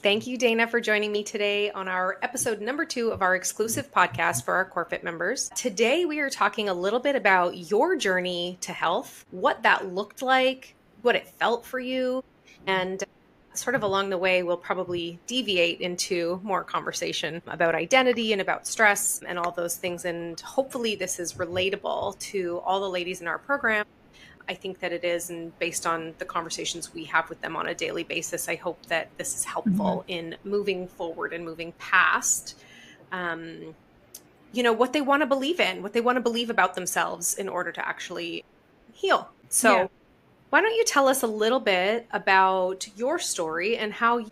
Thank you, Dana, for joining me today on our episode number 2 of our exclusive podcast for our Corfit members. Today, we are talking a little bit about your journey to health, what that looked like, what it felt for you, and sort of along the way, we'll probably deviate into more conversation about identity and about stress and all those things. And hopefully, this is relatable to all the ladies in our program. I think that it is, and based on the conversations we have with them on a daily basis, I hope that this is helpful in moving forward and moving past, what they want to believe in, what they want to believe about themselves in order to actually heal. So why don't you tell us a little bit about your story and how,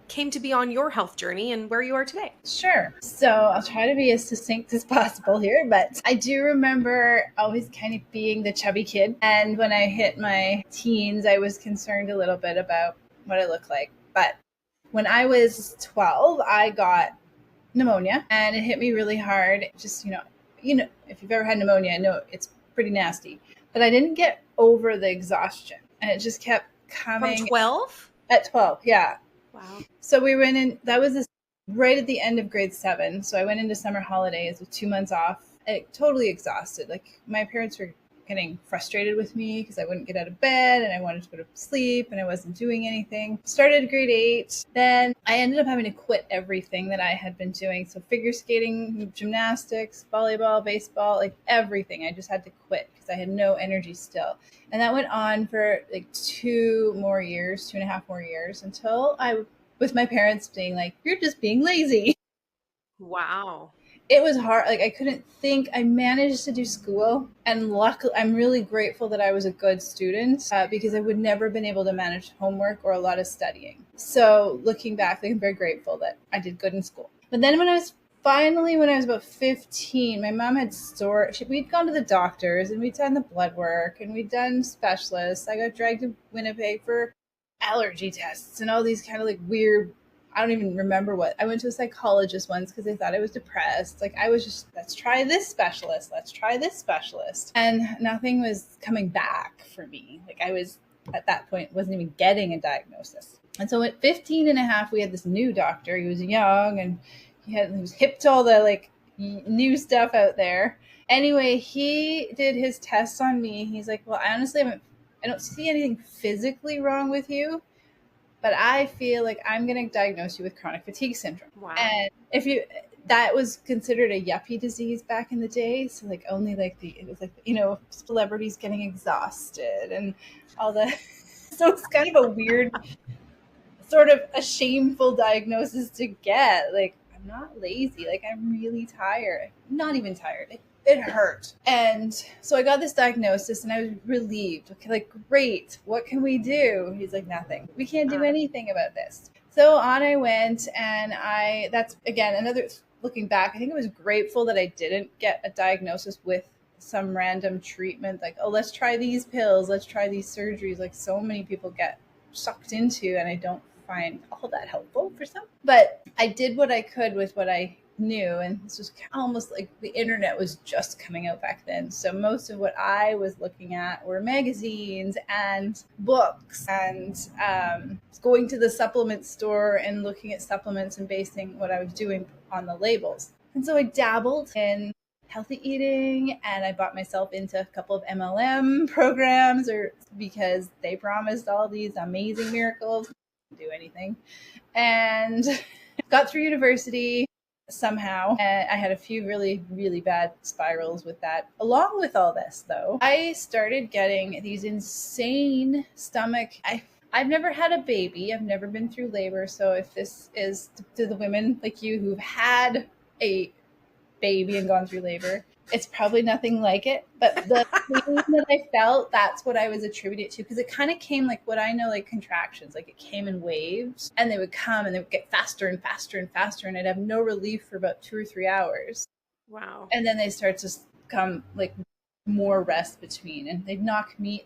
came to be on your health journey and where you are today? Sure. So I'll try to be as succinct as possible here, but I do remember always kind of being the chubby kid. And when I hit my teens, I was concerned a little bit about what I look like. But when I was 12, I got pneumonia and it hit me really hard. Just, if you've ever had pneumonia, I know it's pretty nasty. But I didn't get over the exhaustion and it just kept coming. From 12? At 12, yeah. Wow. So we went in, that was right at the end of grade 7. So I went into summer holidays with 2 months off, totally exhausted. Like my parents were getting frustrated with me because I wouldn't get out of bed and I wanted to go to sleep and I wasn't doing anything. Started grade 8. Then I ended up having to quit everything that I had been doing. So figure skating, gymnastics, volleyball, baseball, like everything. I just had to quit because I had no energy still. And that went on for like 2.5 more years until with my parents being like, you're just being lazy. Wow. It was hard. Like I couldn't think. I managed to do school, and luckily, I'm really grateful that I was a good student because I would never have been able to manage homework or a lot of studying. So looking back, I'm very grateful that I did good in school. But then when I was about 15, my mom had we'd gone to the doctors and we'd done the blood work and we'd done specialists. I got dragged to Winnipeg for allergy tests and all these kind of like weird, I don't even remember what. I went to a psychologist once because they thought I was depressed. Like I was just, let's try this specialist. And nothing was coming back for me. Like I was, at that point, wasn't even getting a diagnosis. And so at 15 and a half, we had this new doctor. He was young and he was hip to all the like new stuff out there. Anyway, he did his tests on me. He's like, well, I don't see anything physically wrong with you, but I feel like I'm going to diagnose you with chronic fatigue syndrome. Wow. And that was considered a yuppie disease back in the day. So like only like it was like, celebrities getting exhausted and all that. So it's kind of a weird, sort of a shameful diagnosis to get. Like I'm not lazy. Like I'm really tired. Not even tired. It hurt. And so I got this diagnosis and I was relieved. Okay, like, great. What can we do? He's like, nothing. We can't do anything about this. So on I went and that's again, looking back, I think I was grateful that I didn't get a diagnosis with some random treatment. Like, oh, let's try these pills. Let's try these surgeries. Like so many people get sucked into, and I don't find all that helpful for some. But I did what I could with what I knew, and this was almost like the internet was just coming out back then. So most of what I was looking at were magazines and books and going to the supplement store and looking at supplements and basing what I was doing on the labels. And so I dabbled in healthy eating and I bought myself into a couple of MLM programs because they promised all these amazing miracles. Didn't do anything. And got through university. Somehow, I had a few really, really bad spirals with that. Along with all this, though, I started getting these insane stomach. I've never had a baby. I've never been through labor. So if this is to the women like you who've had a baby and gone through labor, it's probably nothing like it. But the pain that I felt, that's what I was attributed to, because it kind of came like what I know, like contractions. Like it came in waves and they would come and they would get faster and faster and faster. And I'd have no relief for about 2 or 3 hours. Wow. And then they start to come like more rest between, and they'd knock me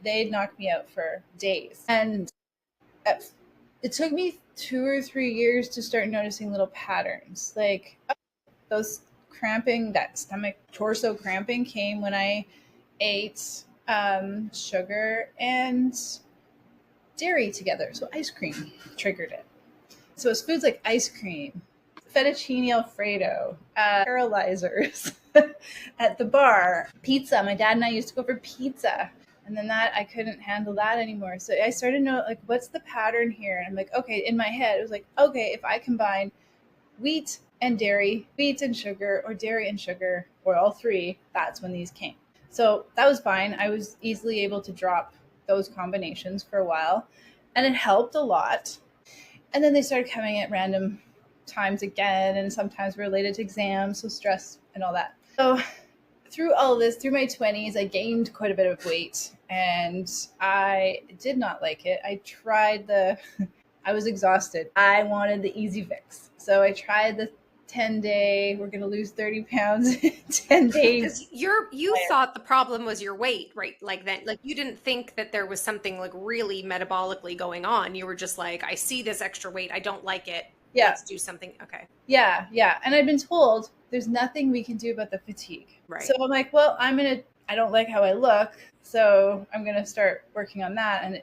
out for days. And it took me 2 or 3 years to start noticing little patterns. Like those cramping, that stomach torso cramping came when I ate sugar and dairy together. So ice cream triggered it. So it's foods like ice cream, fettuccine alfredo, paralyzers at the bar, pizza. My dad and I used to go for pizza. And then that, I couldn't handle that anymore. So I started to know, like, what's the pattern here? And I'm like, okay, in my head, it was like, okay, if I combine wheat and dairy, wheat and sugar, or dairy and sugar, or all three, that's when these came. So that was fine. I was easily able to drop those combinations for a while, and it helped a lot. And then they started coming at random times again, and sometimes related to exams, so stress and all that. So through all of this, through my 20s, I gained quite a bit of weight, and I did not like it. I was exhausted. I wanted the easy fix. So I tried the 10-day, we're going to lose 30 pounds in 10 days. Because you thought the problem was your weight, right? Like that, like you didn't think that there was something like really metabolically going on. You were just like, I see this extra weight. I don't like it. Yeah. Let's do something. Okay. Yeah. And I've been told there's nothing we can do about the fatigue. Right. So I'm like, well, I don't like how I look. So I'm going to start working on that. And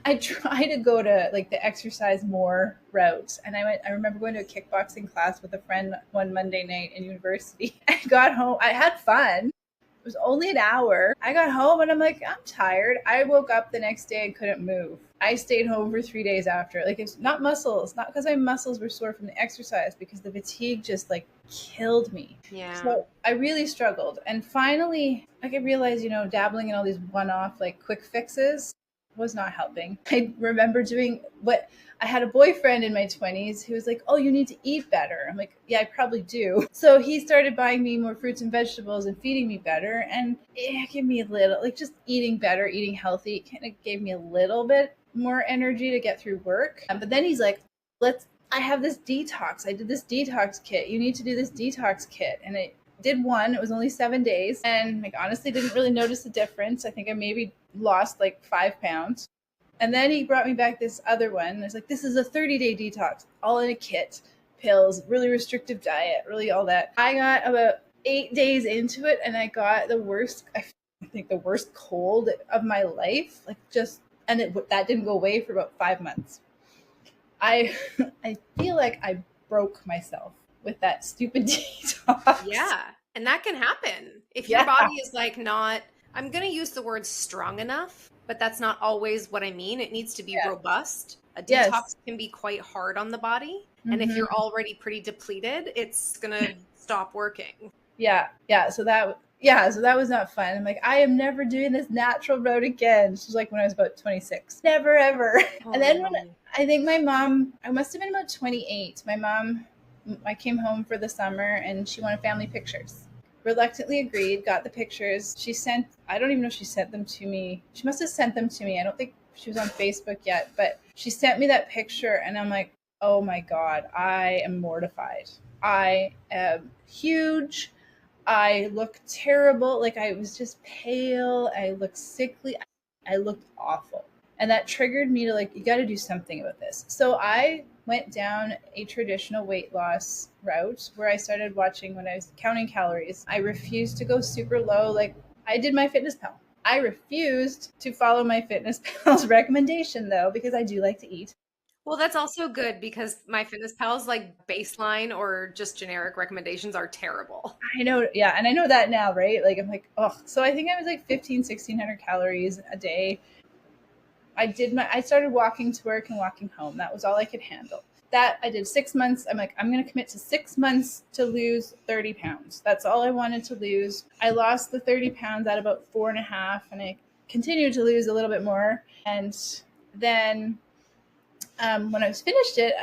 I try to go to like the exercise more route. And I remember going to a kickboxing class with a friend one Monday night in university. I got home. I had fun. It was only an hour. I got home and I'm like, I'm tired. I woke up the next day and couldn't move. I stayed home for 3 days after. Like, it's not muscles, not because my muscles were sore from the exercise, because the fatigue just like killed me. Yeah. So I really struggled. And finally, like, I realized, dabbling in all these one-off like quick fixes was not helping. I remember doing what I had a boyfriend in my 20s who was like, oh, you need to eat better. I'm like, yeah, I probably do. So he started buying me more fruits and vegetables and feeding me better. And it gave me a little, like, just eating better, eating healthy, it kind of gave me a little bit more energy to get through work. But then he's like, I have this detox. I did this detox kit. You need to do this detox kit. And I did one. It was only 7 days. And like, honestly, didn't really notice the difference. I think I maybe lost like 5 pounds. And then he brought me back this other one. It's like, this is a 30-day detox, all in a kit, pills, really restrictive diet, really all that. I got about 8 days into it, and I got the worst cold of my life. Like, that didn't go away for about 5 months. I feel like I broke myself with that stupid detox. Yeah. And that can happen. If your body is like not, I'm going to use the word strong enough, but that's not always what I mean. It needs to be robust. A detox can be quite hard on the body. Mm-hmm. And if you're already pretty depleted, it's going to stop working. Yeah. So that was not fun. I'm like, I am never doing this natural route again. This was like when I was about 26. Never, ever. Oh, and then when I think my mom, I must have been about 28. I came home for the summer and she wanted family pictures. Reluctantly agreed, got the pictures. I don't even know if she sent them to me. She must have sent them to me. I don't think she was on Facebook yet, but she sent me that picture and I'm like, oh my God, I am mortified. I am huge. I look terrible. Like, I was just pale. I looked sickly. I looked awful. And that triggered me to like, you got to do something about this. So I went down a traditional weight loss route where I started watching when I was counting calories. I refused to go super low. Like, I did my FitnessPal. I refused to follow my FitnessPal's recommendation though, because I do like to eat. Well, that's also good because my FitnessPal's like baseline or just generic recommendations are terrible. I know. Yeah. And I know that now, right? Like, I'm like, oh, so I think I was like 1,600 calories a day. I started walking to work and walking home. That was all I could handle. That I did 6 months. I'm like, I'm going to commit to 6 months to lose 30 pounds. That's all I wanted to lose. I lost the 30 pounds at about 4.5, and I continued to lose a little bit more. And then when I was finished it,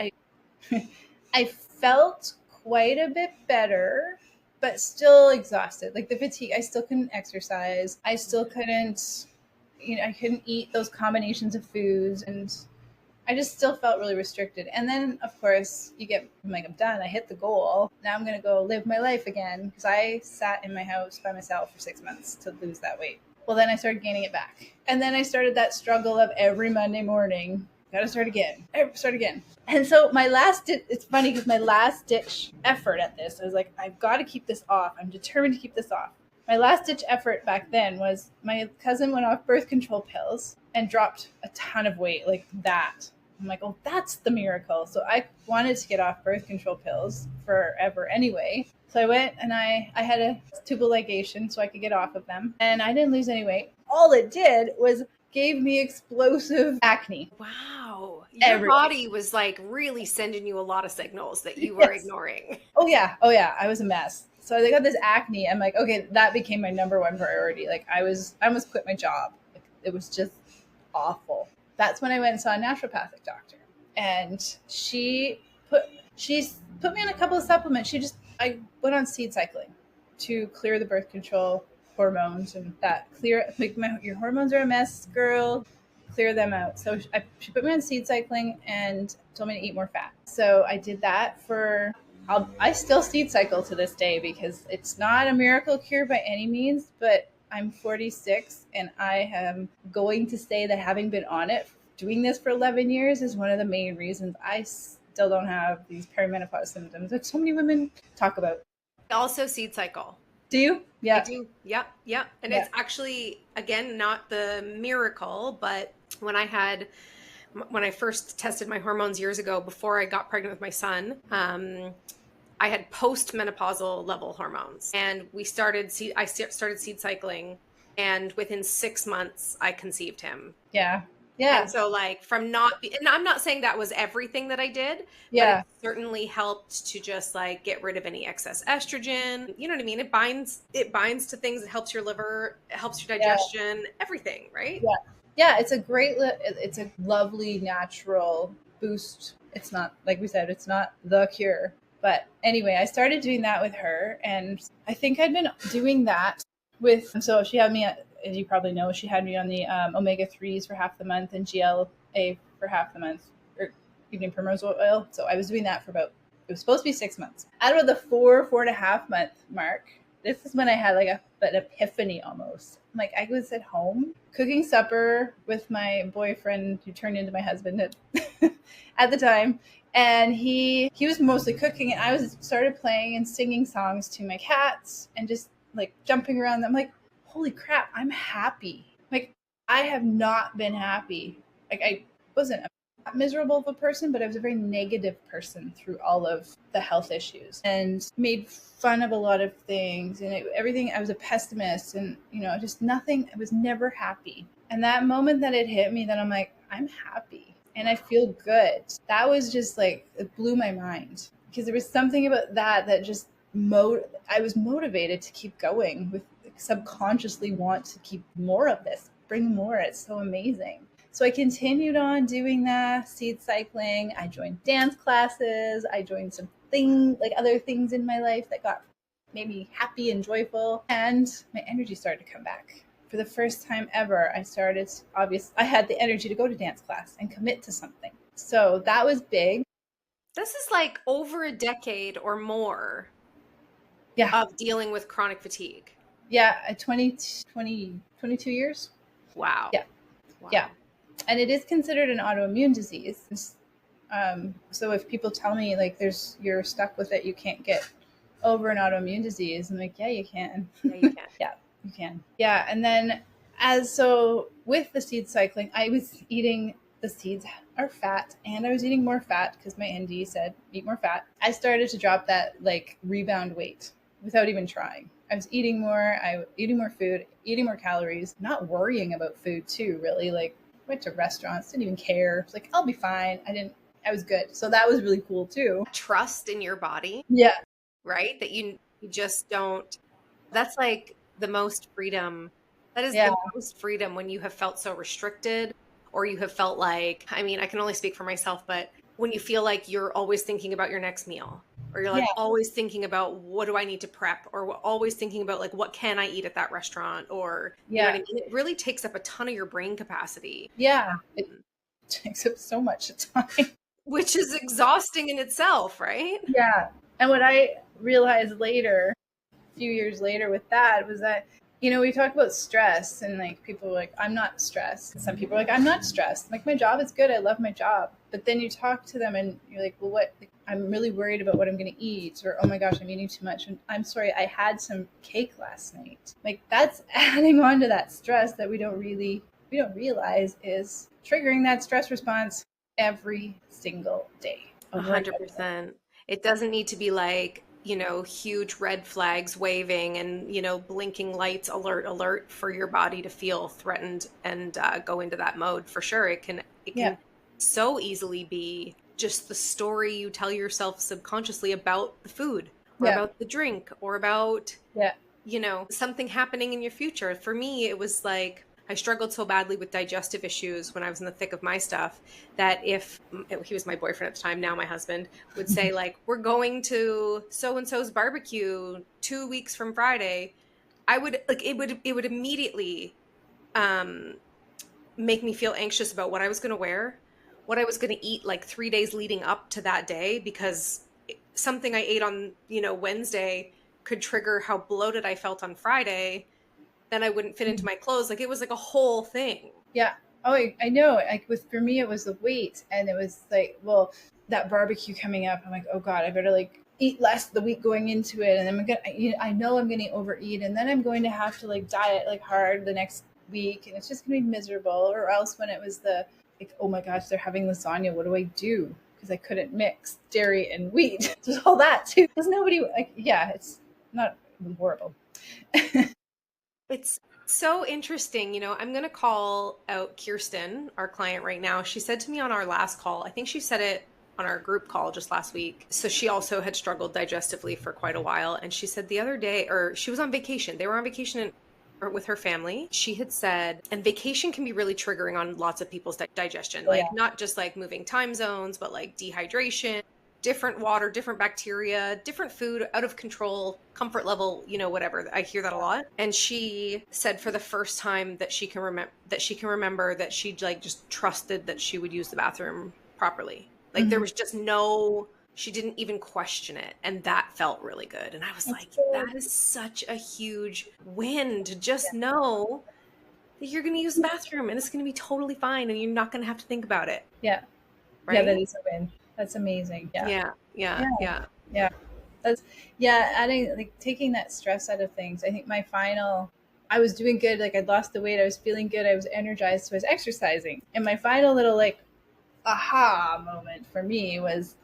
I felt quite a bit better, but still exhausted. Like, the fatigue, I still couldn't exercise. I still couldn't, I couldn't eat those combinations of foods, and I just still felt really restricted. And then, of course, I'm like, I'm done. I hit the goal. Now I'm going to go live my life again, because I sat in my house by myself for 6 months to lose that weight. Well, then I started gaining it back. And then I started that struggle of every Monday morning, gotta start again. And so it's funny because my last ditch effort at this, I was like, I've got to keep this off. I'm determined to keep this off. My last ditch effort back then was my cousin went off birth control pills and dropped a ton of weight, like that I'm like, oh, that's the miracle. So I wanted to get off birth control pills forever anyway. So I went and I had a tubal ligation so I could get off of them. And I didn't lose any weight. All it did was gave me explosive acne. Wow. Your Everywhere. body was like really sending you a lot of signals that you were Yes. ignoring. Oh yeah. Oh yeah. I was a mess. So I got this acne. I'm like, okay, that became my number one priority. Like I almost quit my job. Like, it was just awful. That's when I went and saw a naturopathic doctor. And she's put me on a couple of supplements. I went on seed cycling to clear the birth control hormones and that your hormones are a mess, girl. Clear them out. So she put me on seed cycling and told me to eat more fat. So I did that I still seed cycle to this day because it's not a miracle cure by any means, but I'm 46 and I am going to say that having been on it, doing this for 11 years is one of the main reasons I still don't have these perimenopause symptoms that so many women talk about. Also seed cycle. Do you? Yeah. I do. Yep. Yep. And Yeah. it's actually, again, not the miracle, but when I first tested my hormones years ago before I got pregnant with my son, I had post-menopausal level hormones, and I started seed cycling, and within 6 months I conceived him. Yeah. Yeah. And so like and I'm not saying that was everything that I did, Yeah. but it certainly helped to just like get rid of any excess estrogen. You know what I mean? It binds to things. It helps your liver, it helps your digestion, everything, right? Yeah. Yeah. It's a lovely natural boost. It's not, like we said, it's not the cure. But anyway, I started doing that with her, and I think I'd been doing that so she had me, as you probably know, she had me on the omega-3s for half the month and GLA for half the month, or evening primrose oil. So I was doing that for it was supposed to be 6 months. At about the 4.5 month mark, this is when I had like an epiphany almost. Like I was at home cooking supper with my boyfriend who turned into my husband at the time. And he was mostly cooking, and I started playing and singing songs to my cats and just like jumping around. I'm like, holy crap, I'm happy. Like I have not been happy. Like I wasn't a miserable of a person, but I was a very negative person through all of the health issues and made fun of a lot of things and everything. I was a pessimist and, just nothing. I was never happy. And that moment that it hit me, that I'm like, I'm happy. And I feel good. That was just like, it blew my mind because there was something about that just I was motivated to keep going with subconsciously want to keep more of this, bring more. It's so amazing. So I continued on doing that, seed cycling. I joined dance classes. I joined some other things in my life that made me happy and joyful. And my energy started to come back. For the first time ever, I had the energy to go to dance class and commit to something. So that was big. This is like over a decade or more of dealing with chronic fatigue. Yeah, 22 years. Wow. Yeah. Wow. Yeah. And it is considered an autoimmune disease. So if people tell me like you're stuck with it, you can't get over an autoimmune disease, I'm like, yeah, you can. Yeah, you can. Yeah. You can. Yeah. And then with the seed cycling, I was eating, the seeds are fat, and I was eating more fat because my ND said eat more fat. I started to drop that like rebound weight without even trying. I was eating more food, eating more calories, not worrying about food too, really. Like went to restaurants, didn't even care. It's like, I'll be fine. I was good. So that was really cool too. Trust in your body. Yeah. Right? That you just don't, that's like the most freedom. That is the most freedom when you have felt so restricted, or you have felt like, I mean, I can only speak for myself, but when you feel like you're always thinking about your next meal, or you're like always thinking about what do I need to prep, or always thinking about like, what can I eat at that restaurant? Or, you know what I mean? It really takes up a ton of your brain capacity. Yeah. It takes up so much time. Which is exhausting in itself, right? Yeah. And what I realized later, a few years later with that, was that, we talk about stress and like people are like, I'm not stressed. Some people are like, I'm not stressed. Like my job is good. I love my job. But then you talk to them and you're like, well, what? Like, I'm really worried about what I'm going to eat, or, oh my gosh, I'm eating too much. And I'm sorry, I had some cake last night. Like that's adding on to that stress that we don't realize is triggering that stress response. every single day, over and over. 100%. It doesn't need to be like, huge red flags waving and, blinking lights, alert, alert for your body to feel threatened and go into that mode. For sure, it Yeah, can so easily be just the story you tell yourself subconsciously about the food or yeah, about the drink or about yeah. something happening in your future. For me, it was like I struggled so badly with digestive issues when I was in the thick of my stuff that if he was my boyfriend at the time, now my husband, would say, like, we're going to so and so's barbecue 2 weeks from Friday, I would like it would immediately um make me feel anxious about what I was going to wear, what I was going to eat like 3 days leading up to that day, because something I ate on, Wednesday could trigger how bloated I felt on Friday. Then I wouldn't fit into my clothes. Like it was like a whole thing. Yeah. Oh, I know. Like with for me, it was the weight, and it was like, well, that barbecue coming up. I'm like, oh God, I better like eat less the week going into it, and then I know I'm gonna overeat, and then I'm going to have to like diet like hard the next week, and it's just gonna be miserable. Or else when it was the like, oh my gosh, they're having lasagna. What do I do? Because I couldn't mix dairy and wheat. There's all that too. Because nobody like, yeah, it's not horrible. It's so interesting. I'm going to call out Kirsten, our client right now. She said to me on our last call, I think she said it on our group call just last week. So she also had struggled digestively for quite a while. And she said the other day, or she was on vacation. They were on vacation or with her family. She had said, and vacation can be really triggering on lots of people's digestion, Oh yeah. like not just like moving time zones, but like dehydration, different water, different bacteria, different food, out of control, comfort level, whatever. I hear that a lot. And she said for the first time that she can remember that she like just trusted that she would use the bathroom properly. Like there Mhm. was just no, she didn't even question it. And that felt really good. And I was That's like, good. that is such a huge win to just know that you're going to use the bathroom and it's going to be totally fine and you're not going to have to think about it. Yeah. Yeah, that Right? is a win. That's amazing. Yeah. Yeah. Yeah. Yeah. Yeah. Yeah. That's yeah, adding like taking that stress out of things. I think my final I was doing good, like I'd lost the weight, I was feeling good, I was energized, so I was exercising. And my final little like aha moment for me was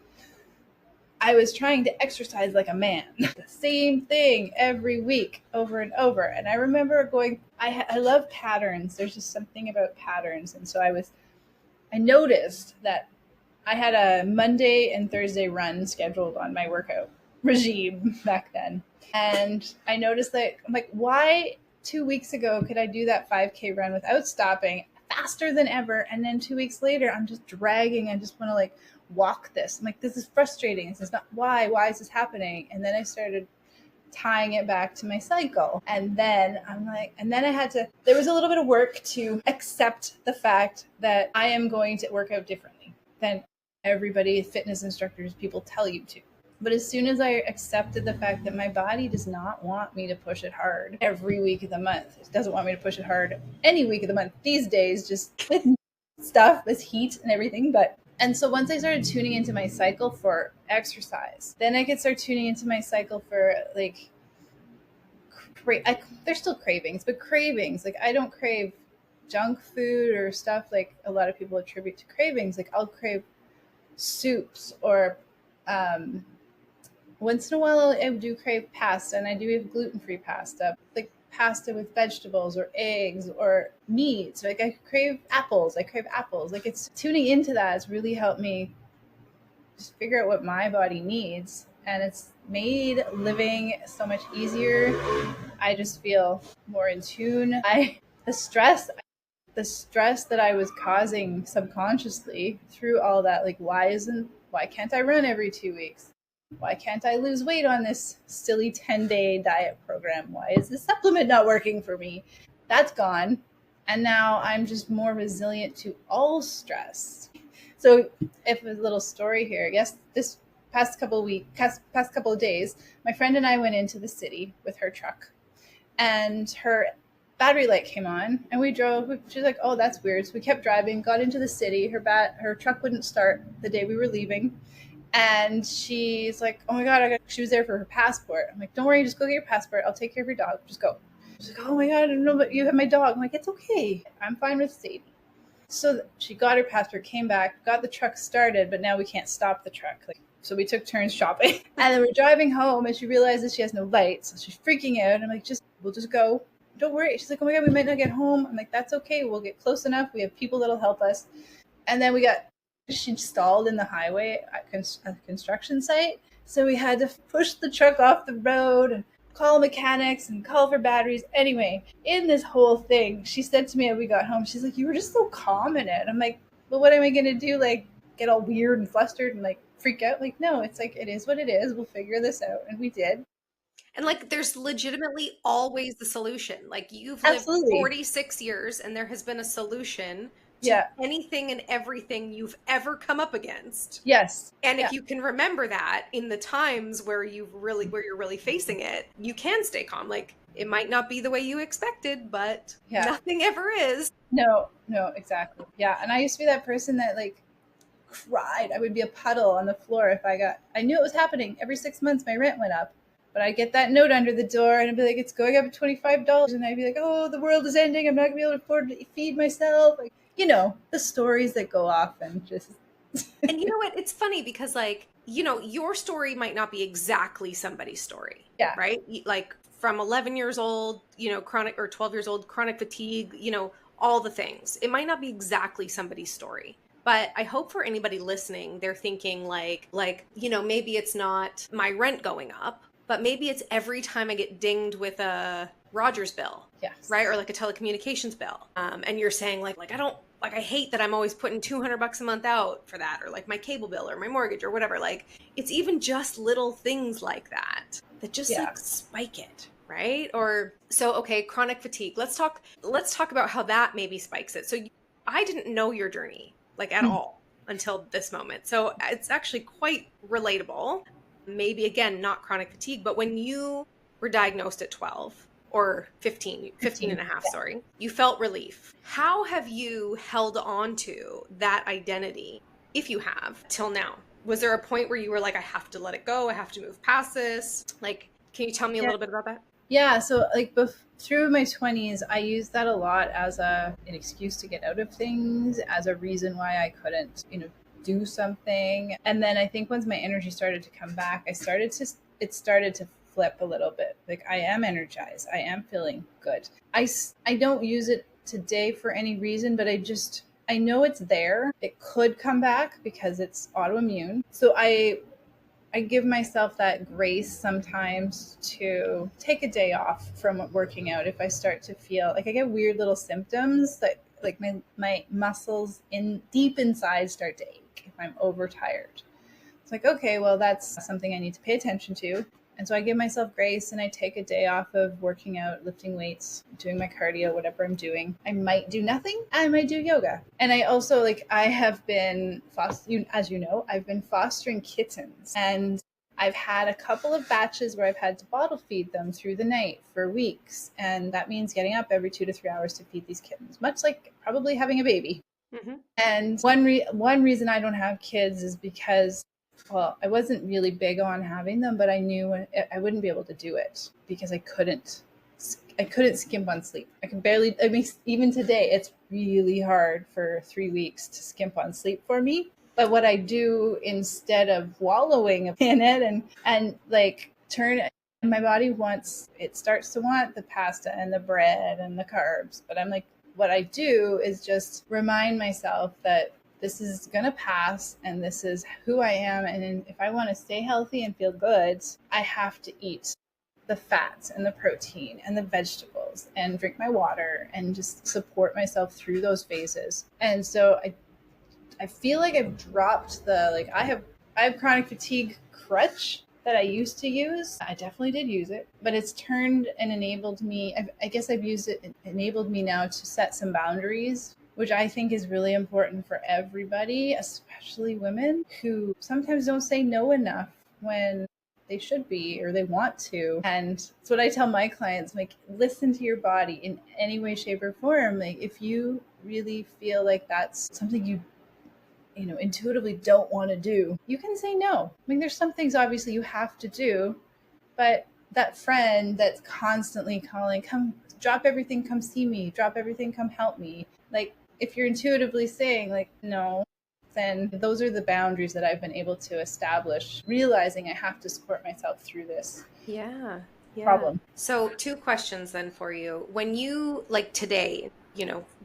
I was trying to exercise like a man. The same thing every week over and over. And I remember going I love patterns. There's just something about patterns. And so I noticed that I had a Monday and Thursday run scheduled on my workout regime back then. And I noticed that I'm like, why 2 weeks ago could I do that 5K run without stopping faster than ever? And then 2 weeks later, I'm just dragging. I just want to like walk this. I'm like, this is frustrating. This is not why. Why is this happening? And then I started tying it back to my cycle. And then I'm like, and then I had to, there was a little bit of work to accept the fact that I am going to work out differently than everybody, fitness instructors, people tell you to. But as soon as I accepted the fact that my body does not want me to push it hard every week of the month, it doesn't want me to push it hard any week of the month these days, just with stuff, with heat and everything. But and so once I started tuning into my cycle for exercise, then I could start tuning into my cycle for like, there's still cravings, but cravings, like I don't crave junk food or stuff like a lot of people attribute to cravings. Like I'll crave soups or um, once in a while I do crave pasta, and I do have gluten-free pasta, like pasta with vegetables or eggs or meat. So like I crave apples. I crave apples. Like it's tuning into that has really helped me just figure out what my body needs, and it's made living so much easier. I just feel more in tune. I the stress that I was causing subconsciously through all that, like why can't I run every 2 weeks? Why can't I lose weight on this silly 10-day diet program? Why is this supplement not working for me? That's gone. And now I'm just more resilient to all stress. So, if a little story here, I guess this past couple of days, my friend and I went into the city with her truck, and her battery light came on, and we drove. She's like, "Oh, that's weird." So we kept driving, got into the city. Her truck wouldn't start the day we were leaving, and she's like, "Oh my god!" She was there for her passport. I'm like, "Don't worry, just go get your passport. I'll take care of your dog. Just go." She's like, "Oh my god, I don't know, but you have my dog." I'm like, "It's okay. I'm fine with Sadie." So she got her passport, came back, got the truck started, but now we can't stop the truck. Like, so we took turns shopping. And then we're driving home and she realizes she has no lights. So she's freaking out. I'm like, we'll just go. Don't worry. She's like, oh my God, we might not get home. I'm like, that's okay. We'll get close enough. We have people that'll help us. And then she stalled in the highway at a construction site. So we had to push the truck off the road and call mechanics and call for batteries. Anyway, in this whole thing, she said to me when we got home, she's like, you were just so calm in it. I'm like, well, what am I going to do? Like, get all weird and flustered and like freak out? Like, no, it's like, it is what it is. We'll figure this out. And we did. And like, there's legitimately always the solution. Like, you've lived Absolutely. 46 years and there has been a solution to Yeah. anything and everything you've ever come up against. Yes. And Yeah. if you can remember that in the times where you're really facing it, you can stay calm. Like, it might not be the way you expected, but Yeah. nothing ever is. No, exactly. Yeah. And I used to be that person that like cried. I would be a puddle on the floor if I knew it was happening. Every 6 months my rent went up. But I'd get that note under the door and I'd be like, it's going up $25. And I'd be like, oh, the world is ending. I'm not going to be able to afford to feed myself. Like, the stories that go off and just. And you know what? It's funny because, like, your story might not be exactly somebody's story. Yeah. Right? Like, from 11 years old, chronic, or 12 years old, chronic fatigue, all the things. It might not be exactly somebody's story. But I hope for anybody listening, they're thinking like, maybe it's not my rent going up, but maybe it's every time I get dinged with a Rogers bill. Yes. Right? Or like a telecommunications bill. And you're saying like I hate that I'm always putting $200 a month out for that, or like my cable bill or my mortgage or whatever. Like, it's even just little things like that just like spike it. Right? Or so, okay, chronic fatigue. Let's talk about how that maybe spikes it. So I didn't know your journey like at all until this moment. So it's actually quite relatable. Maybe again, not chronic fatigue, but when you were diagnosed at 12 or 15 and a half, sorry, you felt relief. How have you held on to that identity, if you have, till now? Was there a point where you were like, I have to let it go, I have to move past this? Like, can you tell me a little bit about that? Yeah, so like through my 20s, I used that a lot as an excuse to get out of things, as a reason why I couldn't, do something. And then I think once my energy started to come back, it started to flip a little bit. Like, I am energized. I am feeling good. I don't use it today for any reason, but I know it's there. It could come back because it's autoimmune. So I give myself that grace sometimes to take a day off from working out if I start to feel like I get weird little symptoms that like my muscles deep inside start to ache if I'm overtired. It's like, okay, well, that's something I need to pay attention to. And so I give myself grace and I take a day off of working out, lifting weights, doing my cardio, whatever I'm doing. I might do nothing. I might do yoga. And I also I have been, as you know, I've been fostering kittens. And I've had a couple of batches where I've had to bottle feed them through the night for weeks. And that means getting up every 2 to 3 hours to feed these kittens, much like probably having a baby. Mm-hmm. And one reason I don't have kids is because, well, I wasn't really big on having them, but I knew I wouldn't be able to do it because I couldn't skimp on sleep. I can barely, even today, it's really hard for 3 weeks to skimp on sleep for me. But what I do instead of wallowing in it and like my body starts to want the pasta and the bread and the carbs. But I'm like, what I do is just remind myself that this is going to pass and this is who I am. And if I want to stay healthy and feel good, I have to eat the fats and the protein and the vegetables and drink my water and just support myself through those phases. And so I feel like I've dropped I have chronic fatigue crutch that I used to use. I definitely did use it, but it's turned and enabled me. I guess I've used it enabled me now to set some boundaries, which I think is really important for everybody, especially women who sometimes don't say no enough when they should be or they want to. And it's what I tell my clients, like, listen to your body in any way, shape, or form. Like, if you really feel like that's something you intuitively don't want to do, you can say no. I mean, there's some things obviously you have to do, but that friend that's constantly calling, come drop everything, come see me, drop everything, come help me. Like, if you're intuitively saying like no, then those are the boundaries that I've been able to establish, realizing I have to support myself through this Yeah. Yeah. problem. So, two questions then for you. When you, like today,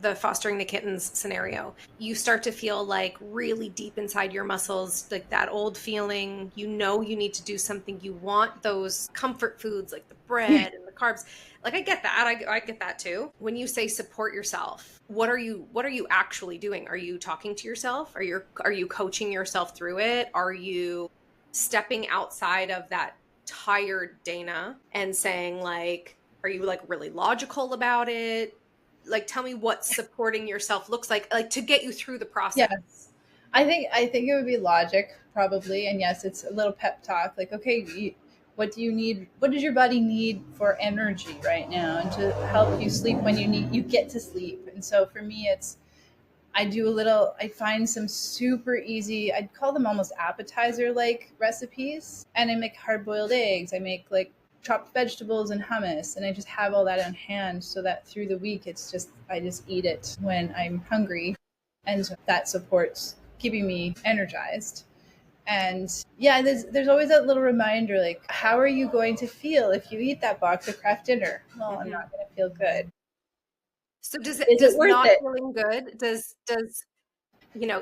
the fostering the kittens scenario, you start to feel like really deep inside your muscles, like that old feeling, you need to do something. You want those comfort foods like the bread and the carbs. Like I get that. I get that too. When you say support yourself, what are you actually doing? Are you talking to yourself? Are you coaching yourself through it? Are you stepping outside of that tired Dana and saying like, are you like really logical about it? Like tell me what supporting yourself looks like to get you through the process. Yes. I think it would be logic probably, and yes, it's a little pep talk. Like, okay, what do you need? What does your body need for energy right now, and to help you sleep when you get to sleep? And so for me, it's I find some super easy. I'd call them almost appetizer like recipes, and I make hard boiled eggs. I make like chopped vegetables and hummus, and I just have all that on hand so that through the week it's just I just eat it when I'm hungry, and that supports keeping me energized. And yeah, there's always that little reminder like, how are you going to feel if you eat that box of craft dinner? Well, I'm Hmm. not going to feel good. So does Is it worth not it? feeling good, does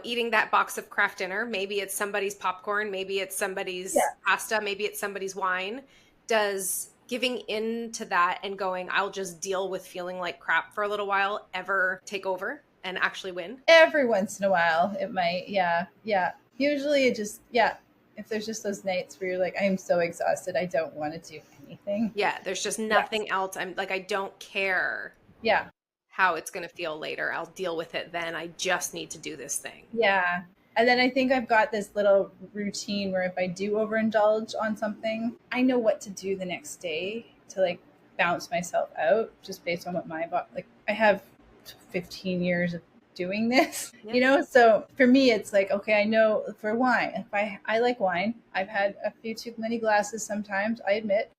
eating that box of Kraft dinner, maybe it's somebody's popcorn, maybe it's Yeah. somebody's pasta, maybe it's somebody's wine, does giving in to that and going, I'll just deal with feeling like crap for a little while, ever take over and actually win? Every once in a while it might, yeah, yeah. Usually it just, yeah, if there's just those nights where you're like, I am so exhausted, I don't want to do anything. Yeah, there's just Yes. nothing else. I'm like, I don't care Yeah. how it's going to feel later. I'll deal with it then. I just need to do this thing. Yeah. And then I think I've got this little routine where if I do overindulge on something, I know what to do the next day to like bounce myself out just based on what my body, like I have 15 years of doing this, Yeah. you know? So for me, it's like, okay, I know for wine, if I like wine, I've had a few too many glasses sometimes, I admit,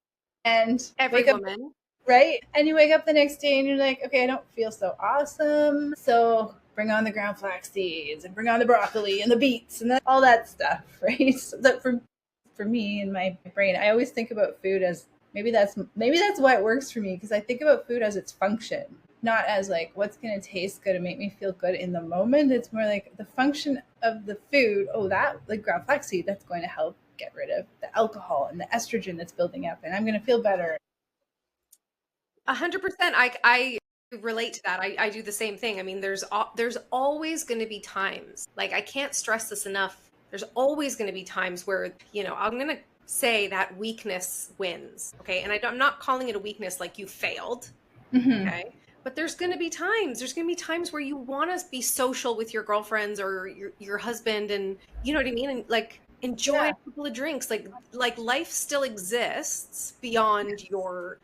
and Every wake up, woman. right? And you wake up the next day and you're like, okay, I don't feel so awesome. So bring on the ground flax seeds and bring on the broccoli and the beets and all that stuff, right? So that for me in my brain, I always think about food as maybe that's why it works for me, because I think about food as its function, not as like what's going to taste good and make me feel good in the moment. It's more like the function of the food. Oh, that like ground flaxseed, that's going to help get rid of the alcohol and the estrogen that's building up, and I'm going to feel better. 100%. I relate to that. I do the same thing. I mean, there's always going to be times, like I can't stress this enough. There's always going to be times where, I'm going to say that weakness wins. Okay. And I'm not calling it a weakness like you failed. Hmm. Okay. But there's going to be times where you want to be social with your girlfriends or your husband, and you know what I mean? And like enjoy Yeah. a couple of drinks. Like life still exists beyond your,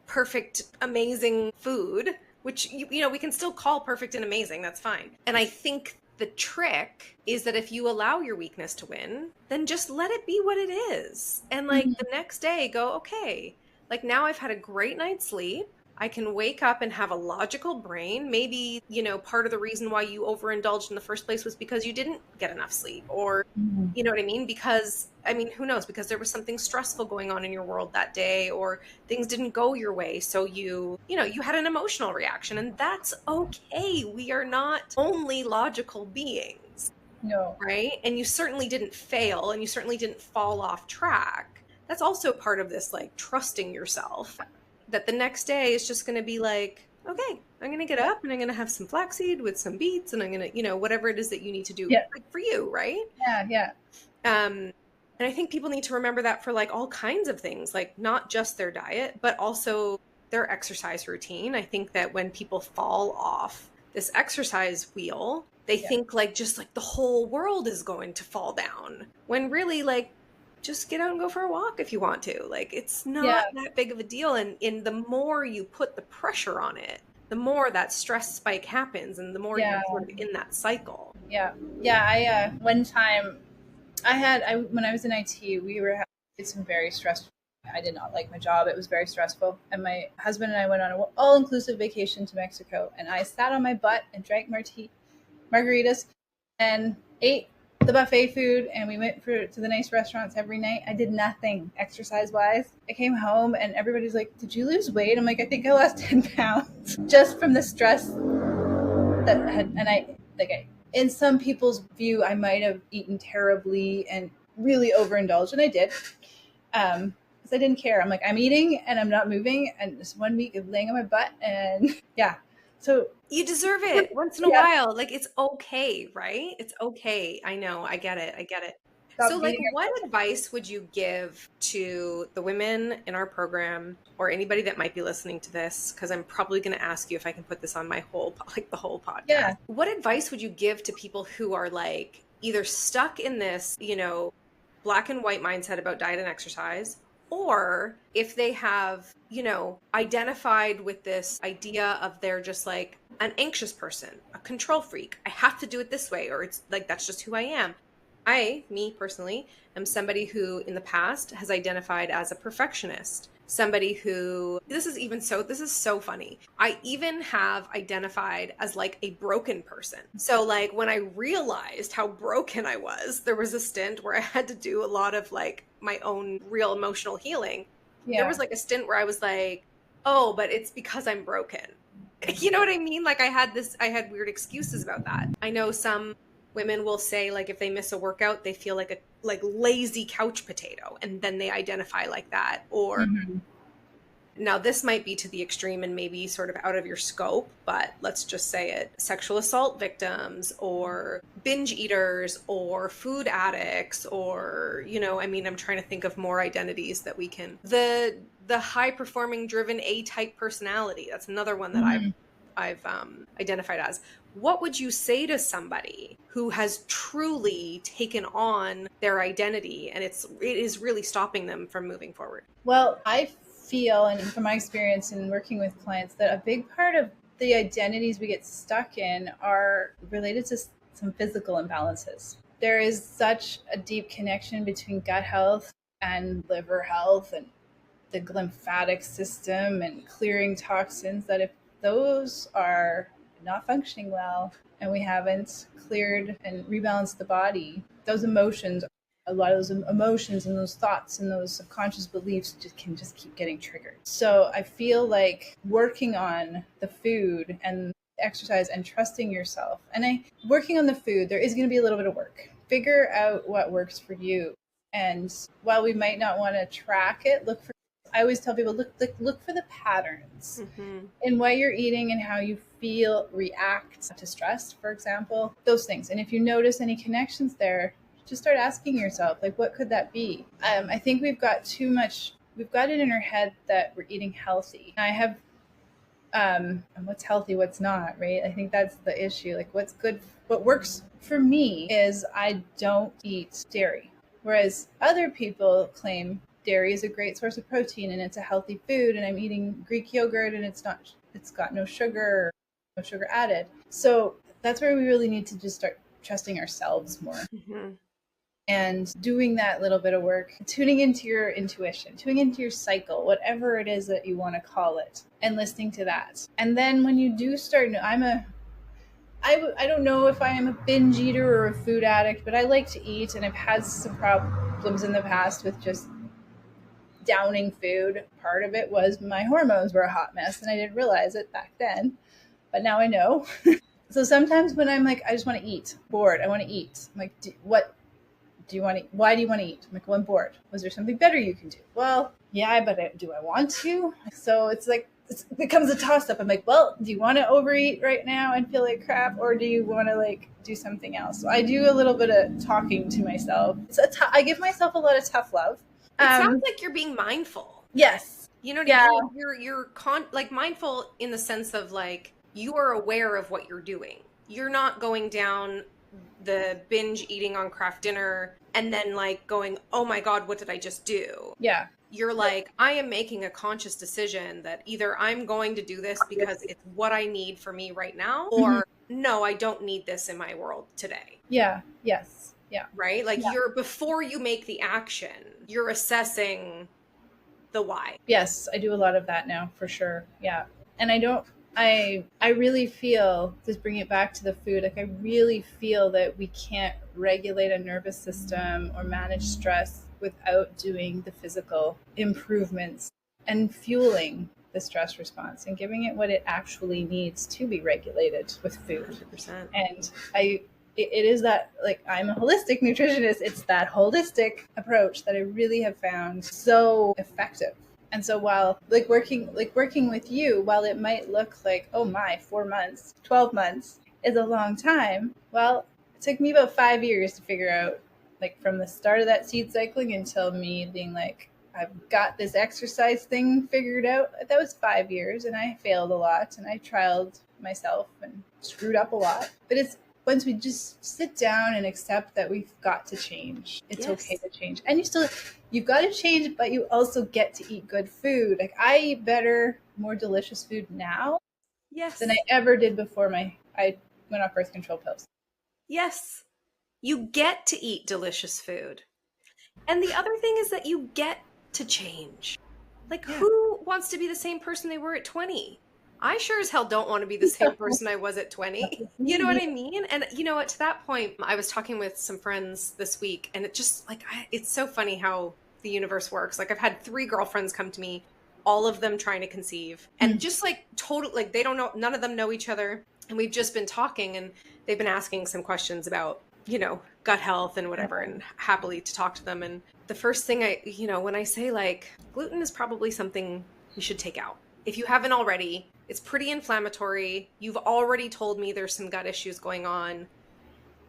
perfect, amazing food, which we can still call perfect and amazing. That's fine. And I think the trick is that if you allow your weakness to win, then just let it be what it is. And like Hmm. the next day go, okay, like now I've had a great night's sleep. I can wake up and have a logical brain. Maybe, part of the reason why you overindulged in the first place was because you didn't get enough sleep, or, Hmm. you know what I mean? Because, I mean, who knows? Because there was something stressful going on in your world that day, or things didn't go your way. So you had an emotional reaction, and that's okay. We are not only logical beings, No. right? And you certainly didn't fail, and you certainly didn't fall off track. That's also part of this, like trusting yourself that the next day is just going to be like, okay, I'm going to get Yeah. up and I'm going to have some flaxseed with some beets, and I'm going to, whatever it is that you need to do, Yeah. like for you, right? Yeah. Yeah. And I think people need to remember that for like all kinds of things, like not just their diet, but also their exercise routine. I think that when people fall off this exercise wheel, they Yeah. think like just like the whole world is going to fall down, when really like just get out and go for a walk if you want to. Like it's not Yeah. that big of a deal. And in the more you put the pressure on it, the more that stress spike happens and the more you're Yeah. sort of in that cycle. Yeah. Yeah. One time I when I was in IT, we were having some very stressful I did not like my job. It was very stressful. And my husband and I went on an all-inclusive vacation to Mexico. And I sat on my butt and drank margaritas and ate the buffet food. And we went to the nice restaurants every night. I did nothing exercise-wise. I came home and everybody's like, did you lose weight? I'm like, I think I lost 10 pounds just from the stress that had, and in some people's view, I might have eaten terribly and really overindulged, and I did. Because I didn't care. I'm like, I'm eating and I'm not moving, and just 1 week of laying on my butt, and yeah. So you deserve it once in a yeah, while. Like, it's okay, right? It's okay. I know. I get it. I get it. So, stop like, beating what ourselves. advice would you give to the women in our program or anybody that might be listening to this? Because I'm probably going to ask you if I can put this on my whole, like the whole podcast. Yeah. What advice would you give to people who are like either stuck in this, black and white mindset about diet and exercise, or if they have, identified with this idea of they're just like an anxious person, a control freak. I have to do it this way, or it's like that's just who I am. Me personally, am somebody who in the past has identified as a perfectionist. Somebody who, this is so funny. I even have identified as like a broken person. So, like, when I realized how broken I was, there was a stint where I had to do a lot of like my own real emotional healing. There Yeah. was like a stint where I was like, oh, but it's because I'm broken. You know what I mean? Like, I had weird excuses about that. I know some women will say like if they miss a workout, they feel like a like lazy couch potato, and then they identify like that. Or Mm-hmm. now this might be to the extreme and maybe sort of out of your scope, but let's just say it: sexual assault victims, or binge eaters, or food addicts, or I mean, I'm trying to think of more identities that we can. The high performing driven A type personality, that's another one that Mm-hmm. I've identified as. What would you say to somebody who has truly taken on their identity and it is really stopping them from moving forward? Well, I feel, and from my experience in working with clients, that a big part of the identities we get stuck in are related to some physical imbalances. There is such a deep connection between gut health and liver health and the lymphatic system and clearing toxins that if those are not functioning well and we haven't cleared and rebalanced the body, those emotions, a lot of those emotions and those thoughts and those subconscious beliefs can just keep getting triggered. So I feel like working on the food and exercise and trusting yourself, working on the food, there is going to be a little bit of work. Figure out what works for you. And while we might not want to track it, I always tell people, look for the patterns Mm-hmm. in what you're eating and how you feel, react to stress, for example, those things. And if you notice any connections there, just start asking yourself, like, what could that be? I think we've got it in our head that we're eating healthy. I have, and what's healthy, what's not, right? I think that's the issue. Like, what's good, what works for me is I don't eat dairy. Whereas other people claim dairy is a great source of protein and it's a healthy food, and I'm eating Greek yogurt and it's got no sugar, no sugar added. So that's where we really need to just start trusting ourselves more Mm-hmm. and doing that little bit of work, tuning into your intuition, tuning into your cycle, whatever it is that you want to call it, and listening to that. And then when you do start, I don't know if I am a binge eater or a food addict, but I like to eat, and I've had some problems in the past with just downing food. Part of it was my hormones were a hot mess, and I didn't realize it back then, but now I know. So sometimes when I'm like, I just want to eat, bored, I want to eat. I'm like, what do you want to? Why do you want to eat? I'm like, well, I'm bored. Was there something better you can do? Well, yeah, but do I want to? So it's like it becomes a toss up. I'm like, well, do you want to overeat right now and feel like crap, or do you want to like do something else? So I do a little bit of talking to myself. I give myself a lot of tough love. It sounds like you're being mindful. Yes. You know what I Yeah. mean? You're like mindful in the sense of like you are aware of what you're doing. You're not going down the binge eating on craft dinner and then like going, "Oh my God, what did I just do?" Yeah. You're like, I am making a conscious decision that either I'm going to do this because it's what I need for me right now, Mhm. or no, I don't need this in my world today. Yeah. Yes. Yeah. Right? Like Yeah. before you make the action, you're assessing the why. Yes, I do a lot of that now for sure. Yeah. And I really feel, just bring it back to the food, like I really feel that we can't regulate a nervous system or manage stress without doing the physical improvements and fueling the stress response and giving it what it actually needs to be regulated with food. 100%. And it is that, like, I'm a holistic nutritionist. It's that holistic approach that I really have found so effective. And so while working with you, while it might look like, oh my, 4 months, 12 months is a long time, well, it took me about 5 years to figure out, like, from the start of that seed cycling until me being like, I've got this exercise thing figured out. That was 5 years, and I failed a lot, and I trialed myself and screwed up a lot. But it's once we just sit down and accept that we've got to change, it's okay to change. And you've got to change, but you also get to eat good food. Like, I eat better, more delicious food now than I ever did before I went off birth control pills. Yes. You get to eat delicious food. And the other thing is that you get to change. Like, who wants to be the same person they were at 20? I sure as hell don't want to be the same person I was at 20. You know what I mean? And you know what, to that point, I was talking with some friends this week, and it just, like, it's so funny how the universe works. Like, I've had 3 girlfriends come to me, all of them trying to conceive, and just like totally, like, they don't know, none of them know each other. And we've just been talking, and they've been asking some questions about, you know, gut health and whatever, and happily to talk to them. And the first thing when I say, like, gluten is probably something you should take out. If you haven't already, it's pretty inflammatory. You've already told me there's some gut issues going on,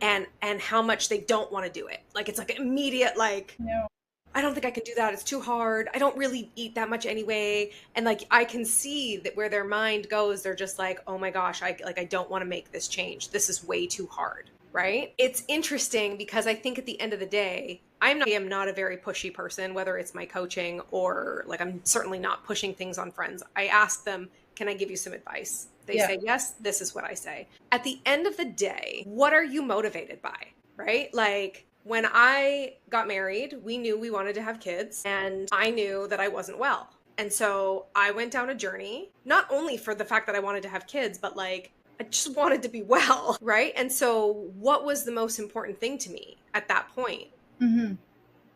and how much they don't want to do it. Like, it's like immediate, like, No. I don't think I can do that. It's too hard. I don't really eat that much anyway. And like, I can see that where their mind goes, they're just like, oh my gosh, I don't want to make this change. This is way too hard. Right? It's interesting because I think at the end of the day, I am not a very pushy person, whether it's my coaching or, like, I'm certainly not pushing things on friends. I ask them, can I give you some advice? They say yes, this is what I say. At the end of the day, what are you motivated by? Right? Like, when I got married, we knew we wanted to have kids, and I knew that I wasn't well. And so I went down a journey, not only for the fact that I wanted to have kids, but like, I just wanted to be well, right? And so what was the most important thing to me at that point? Mm-hmm.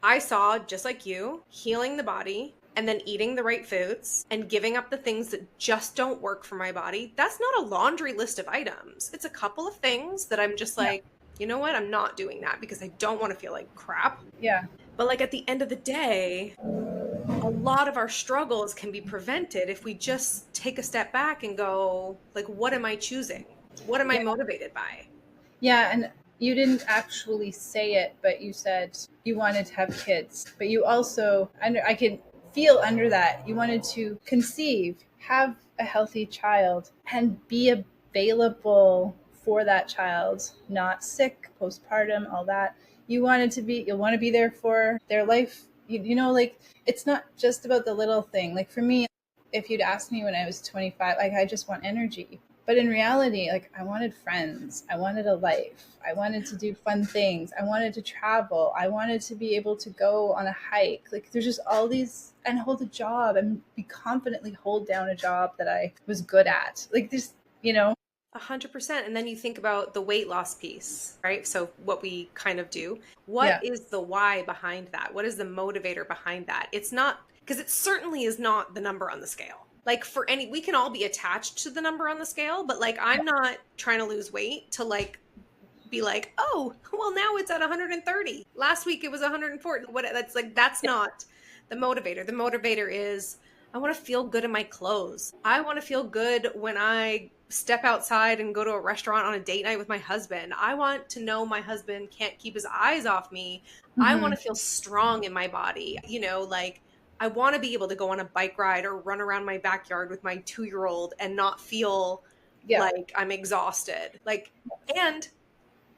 I saw, just like you, healing the body and then eating the right foods and giving up the things that just don't work for my body. That's not a laundry list of items. It's a couple of things that I'm just like, you know what? I'm not doing that because I don't want to feel like crap. Yeah. But like, at the end of the day, a lot of our struggles can be prevented if we just take a step back and go, like, what am I choosing? What am I motivated by? Yeah, and you didn't actually say it, but you said you wanted to have kids. But you also, I can feel under that, you wanted to conceive, have a healthy child, and be available for that child, not sick, postpartum, all that. You want to be there for their life. You know, like, it's not just about the little thing. Like, for me, if you'd asked me when I was 25, like, I just want energy. But in reality, like, I wanted friends. I wanted a life. I wanted to do fun things. I wanted to travel. I wanted to be able to go on a hike. Like, there's just all these, and hold a job and be confidently hold down a job that I was good at. Like, there's, you know. 100%. And then you think about the weight loss piece, right? So what we kind of do, what is the why behind that? What is the motivator behind that? It's not, because it certainly is not the number on the scale. Like, we can all be attached to the number on the scale, but like, I'm not trying to lose weight to like be like, oh, well, now it's at 130. Last week it was 140. That's not the motivator. The motivator is, I want to feel good in my clothes. I want to feel good when I step outside and go to a restaurant on a date night with my husband. I want to know my husband can't keep his eyes off me. Mm-hmm. I want to feel strong in my body. You know, like, I want to be able to go on a bike ride or run around my backyard with my 2-year-old and not feel like I'm exhausted. Like, and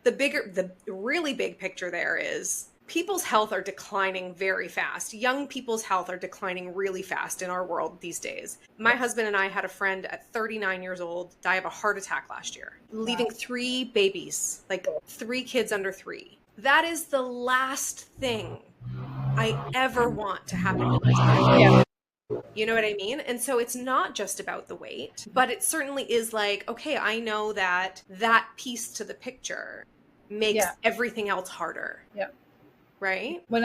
the really big picture there is, people's health are declining very fast. Young people's health are declining really fast in our world these days. My husband and I had a friend at 39 years old die of a heart attack last year, leaving 3 babies, like 3 kids under 3. That is the last thing I ever want to happen to my child. You know what I mean? And so it's not just about the weight, but it certainly is like, okay, I know that that piece to the picture Yeah. makes everything else harder, Yeah. right? When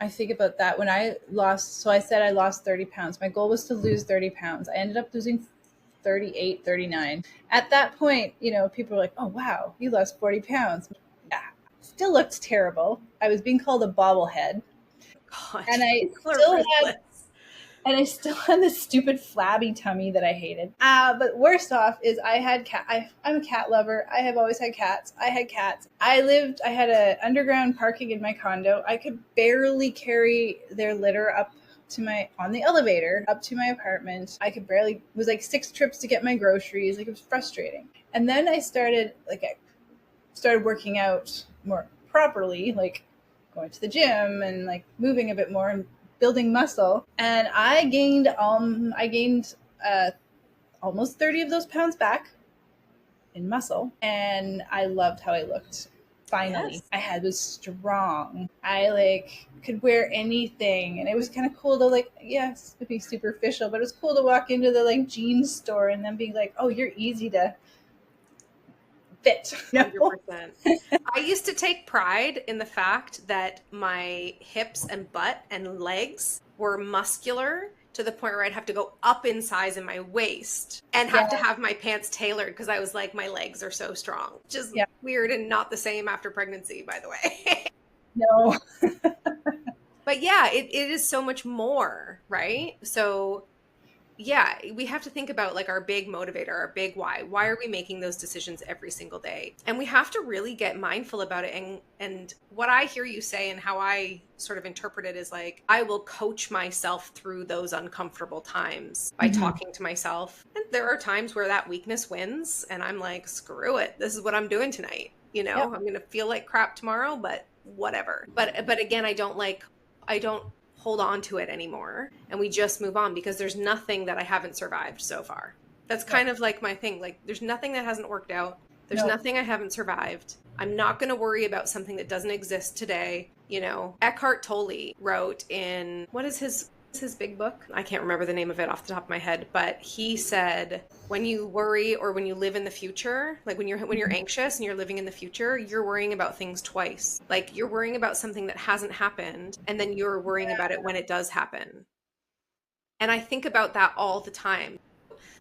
I think about that, when I lost, so I said I lost 30 pounds. My goal was to lose 30 pounds. I ended up losing 38, 39. At that point, people were like, oh, wow, you lost 40 pounds. Yeah, still looked terrible. I was being called a bobblehead. God, And I people are still had ruthless. and I still had this stupid flabby tummy that I hated. But worst off is I had cat. I'm a cat lover. I have always had cats. I had cats. I had a underground parking in my condo. I could barely carry their litter up on the elevator up to my apartment. I could barely, it was like 6 trips to get my groceries. Like, it was frustrating. And then I started working out more properly, like going to the gym and like moving a bit more and building muscle. And I gained almost 30 of those pounds back in muscle, and I loved how I looked. Finally, Yes. I had was strong. I like could wear anything, and it was kind of cool to like, yes, to be superficial, but it was cool to walk into the like jeans store and then be like, oh, you're easy to fit. 100%. I used to take pride in the fact that my hips and butt and legs were muscular to the point where I'd have to go up in size in my waist and Yeah, have to have my pants tailored because I was like, my legs are so strong. Just yeah, weird and not the same after pregnancy, by the way. no, But yeah, it is so much more, right? So yeah, we have to think about like our big motivator, our big why. Why are we making those decisions every single day? And we have to really get mindful about it. And what I hear you say and how I sort of interpret it is like I will coach myself through those uncomfortable times by hmm talking to myself. And there are times where that weakness wins and I'm like, screw it. This is what I'm doing tonight. yep, I'm going to feel like crap tomorrow, but whatever. But again, I don't hold on to it anymore and we just move on because there's nothing that I haven't survived so far. That's yep, kind of like my thing. Like there's nothing that hasn't worked out. There's no, nothing I haven't survived. I'm not going to worry about something that doesn't exist today. Eckhart Tolle wrote in what is his big book? I can't remember the name of it off the top of my head, but he said when you worry or when you live in the future, like when you're anxious and you're living in the future, you're worrying about things twice. Like you're worrying about something that hasn't happened and then you're worrying about it when it does happen. And I think about that all the time.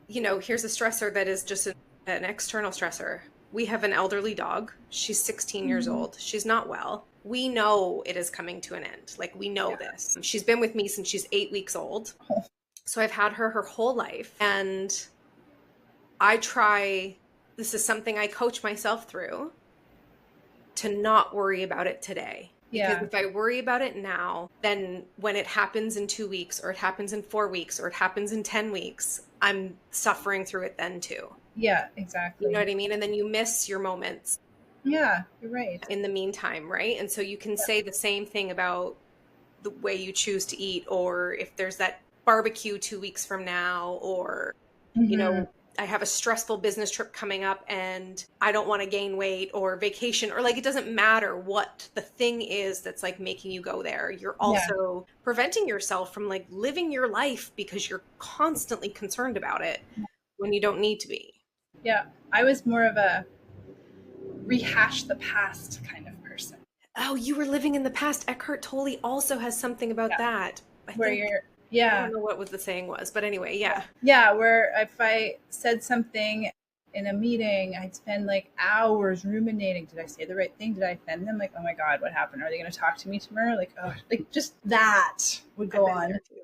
Here's a stressor that is just an external stressor. We have an elderly dog. She's 16 years hmm old. She's not well. We know it is coming to an end. Like, we know yeah, this. She's been with me since she's 8 weeks old. So I've had her whole life. And I try, this is something I coach myself through to not worry about it today. Because yeah, if I worry about it now, then when it happens in 2 weeks, or it happens in 4 weeks, or it happens in 10 weeks, I'm suffering through it then too. yeah, You know exactly. what I mean? And then you miss your moments Yeah, you're right. in the meantime, right? And so you can say the same thing about the way you choose to eat, or if there's that barbecue 2 weeks from now, or you hmm know, I have a stressful business trip coming up and I don't want to gain weight or vacation, or like it doesn't matter what the thing is that's like making you go there. You're Yeah, also preventing yourself from like living your life because you're constantly concerned about it when you don't need to be. yeah. I was more of a rehash the past kind of person. Oh, you were living in the past. Eckhart Tolle also has something about Yeah, that. I where think, you're, I yeah, don't know what the saying was, but anyway, yeah. yeah, where if I said something in a meeting, I'd spend like hours ruminating. Did I say the right thing? Did I offend them? Like, oh my God, what happened? Are they going to talk to me tomorrow? Like, oh, like just that would I've go been on. there too.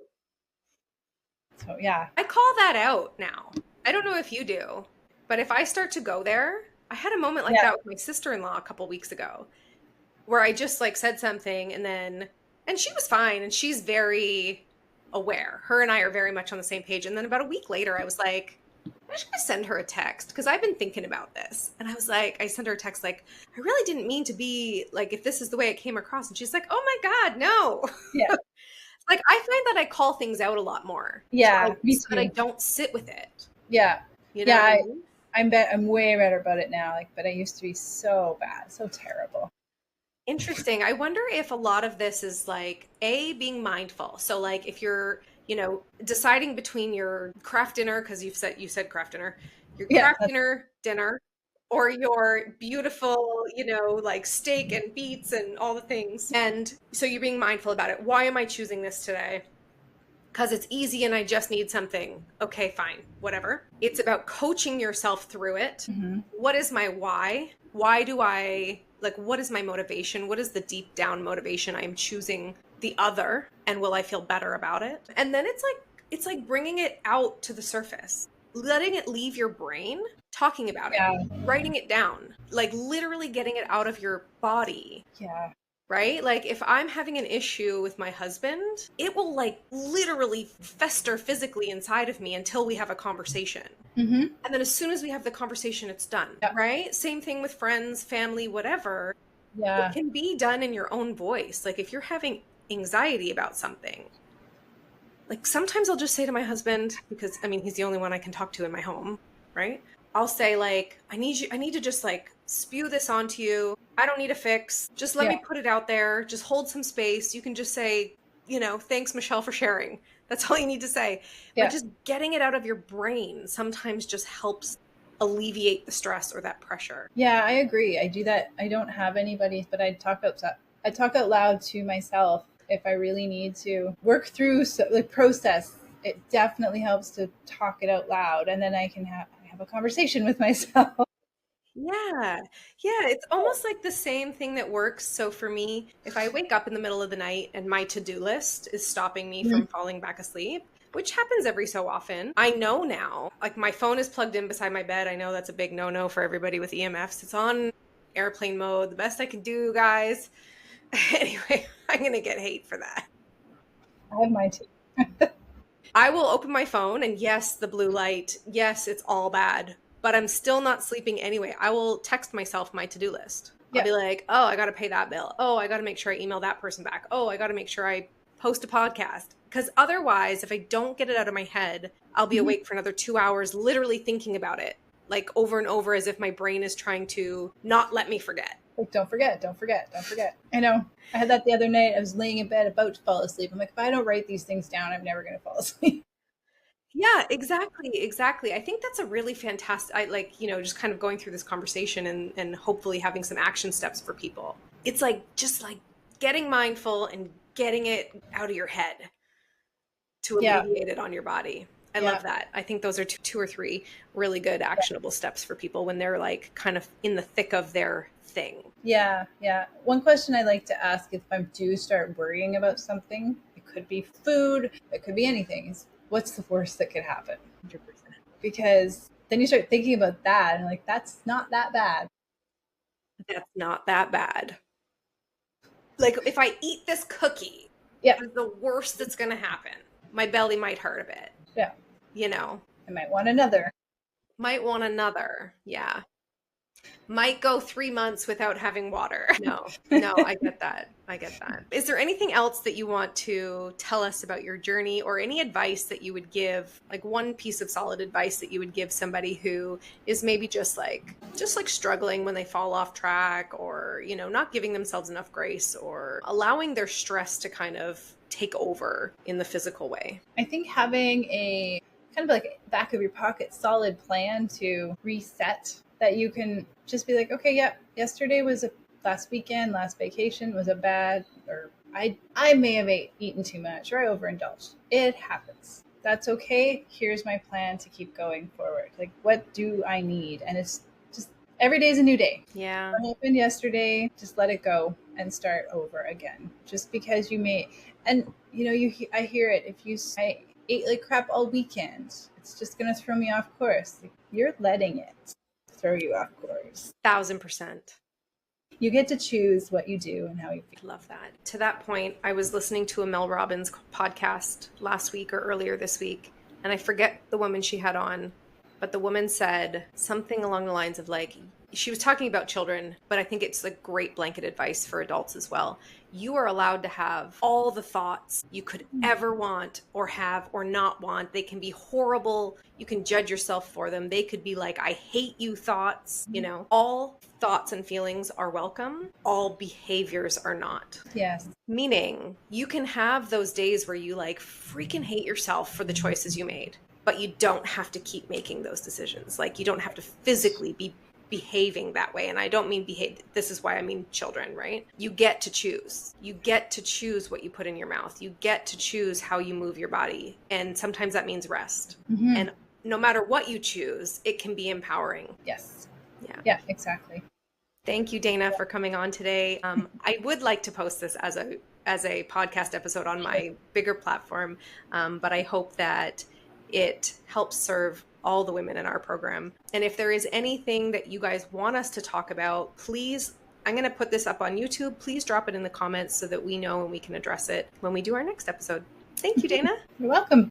So yeah, I call that out now. I don't know if you do, but if I start to go there, I had a moment like yeah, that with my sister-in-law a couple weeks ago where I just like said something and she was fine and she's very aware. Her and I are very much on the same page. And then about a week later, I was like, I should send her a text because I've been thinking about this. And I was like, I sent her a text like, I really didn't mean to be like, if this is the way it came across. And she's like, oh my God, no. yeah, Like I find that I call things out a lot more yeah. Me so that I too. don't sit with it. Yeah, You know yeah. what I mean? I'm way better about it now. Like, but I used to be so bad, so terrible. Interesting. I wonder if a lot of this is like A, being mindful. So like if you're, deciding between your craft dinner, because you said craft dinner, your Yeah, craft dinner, or your beautiful, like steak and beets and all the things. And so you're being mindful about it. Why am I choosing this today? Because it's easy and I just need something. Okay, fine, whatever. It's about coaching yourself through it. hmm What is my why? Why do I like what is my motivation? What is the deep down motivation I am choosing the other, and will I feel better about it? And then it's like bringing it out to the surface. Letting it leave your brain, talking about it, yeah, writing it down, like literally getting it out of your body, yeah. right? Like if I'm having an issue with my husband, it will like literally fester physically inside of me until we have a conversation. hmm And then as soon as we have the conversation, it's done, Yeah, right? Same thing with friends, family, whatever. It yeah. can be done in your own voice. Like if you're having anxiety about something, like sometimes I'll just say to my husband, because I mean, he's the only one I can talk to in my home, right? I'll say like, I need to just like spew this onto you. I don't need a fix. Just let Yeah, me put it out there. Just hold some space. You can just say, thanks, Michelle, for sharing. That's all you need to say. But yeah. just getting it out of your brain sometimes just helps alleviate the stress or that pressure. Yeah, I agree. I do that. I don't have anybody, but I talk out loud to myself if I really need to work through the process. It definitely helps to talk it out loud, and then I can have a conversation with myself. Yeah. Yeah. It's almost like the same thing that works. So for me, if I wake up in the middle of the night and my to-do list is stopping me Mhm. from falling back asleep, which happens every so often, I know now, like my phone is plugged in beside my bed. I know that's a big no-no for everybody with EMFs. It's on airplane mode. The best I can do, guys. Anyway, I'm going to get hate for that. I have mine too. I will open my phone and yes, the blue light. Yes, it's all bad, but I'm still not sleeping anyway. I will text myself my to-do list. I'll Yeah. be like, "Oh, I got to pay that bill. Oh, I got to make sure I email that person back. Oh, I got to make sure I post a podcast." Because otherwise, if I don't get it out of my head, I'll be Mhm. awake for another 2 hours, literally thinking about it, like over and over, as if my brain is trying to not let me forget. Like, don't forget, don't forget, don't forget. I know. I had that the other night. I was laying in bed about to fall asleep. I'm like, if I don't write these things down, I'm never going to fall asleep. Yeah, exactly, exactly. I think that's a really fantastic, I like, just kind of going through this conversation and hopefully having some action steps for people. It's like just like getting mindful and getting it out of your head to Yeah, alleviate it on your body. I yeah. love that. I think those are two or three really good actionable steps for people when they're like kind of in the thick of their thing. Yeah, yeah. One question I like to ask if I do start worrying about something, it could be food, it could be anything, is what's the worst that could happen? 100%. Because then you start thinking about that and like, that's not that bad. That's not that bad. Like if I eat this cookie, Yeah, what is the worst that's going to happen? My belly might hurt a bit, yeah. you know? I might want another. Might want another. Yeah. Might go 3 months without having water. No, no, I get that. I get that. Is there anything else that you want to tell us about your journey, or any advice that you would give, like one piece of solid advice that you would give somebody who is maybe just like struggling when they fall off track, or, not giving themselves enough grace, or allowing their stress to kind of take over in the physical way? I think having a kind of like back of your pocket solid plan to reset that you can just be like, okay, yeah, yesterday was a last weekend, last vacation was a bad, or I may have eaten too much or I overindulged. It happens. That's okay. Here's my plan to keep going forward. Like, what do I need? And it's just every day is a new day. Yeah. What happened yesterday, just let it go and start over again. Just because you may, and I hear it. If I ate like crap all weekend, it's just gonna throw me off course. Like, you're letting it throw you off course. 1000%. You get to choose what you do and how you feel. Love that. To that point, I was listening to a Mel Robbins podcast last week or earlier this week, and I forget the woman she had on, but the woman said something along the lines of like, she was talking about children, but I think it's like great blanket advice for adults as well. You are allowed to have all the thoughts you could ever want or have or not want. They can be horrible. You can judge yourself for them. They could be like, I hate you thoughts, all thoughts and feelings are welcome, all behaviors are not. Yes. Meaning you can have those days where you like freaking hate yourself for the choices you made, but you don't have to keep making those decisions. Like you don't have to physically be behaving that way. And I don't mean behave. This is why I mean children, right? You get to choose. You get to choose what you put in your mouth. You get to choose how you move your body. And sometimes that means rest. Mm-hmm. And no matter what you choose, it can be empowering. Yes. Yeah. Yeah, exactly. Thank you, Daina, for coming on today. I would like to post this as a podcast episode on my bigger platform, but I hope that it helps serve all the women in our program. And if there is anything that you guys want us to talk about, please, I'm going to put this up on YouTube. Please drop it in the comments so that we know and we can address it when we do our next episode. Thank you, Daina. You're welcome.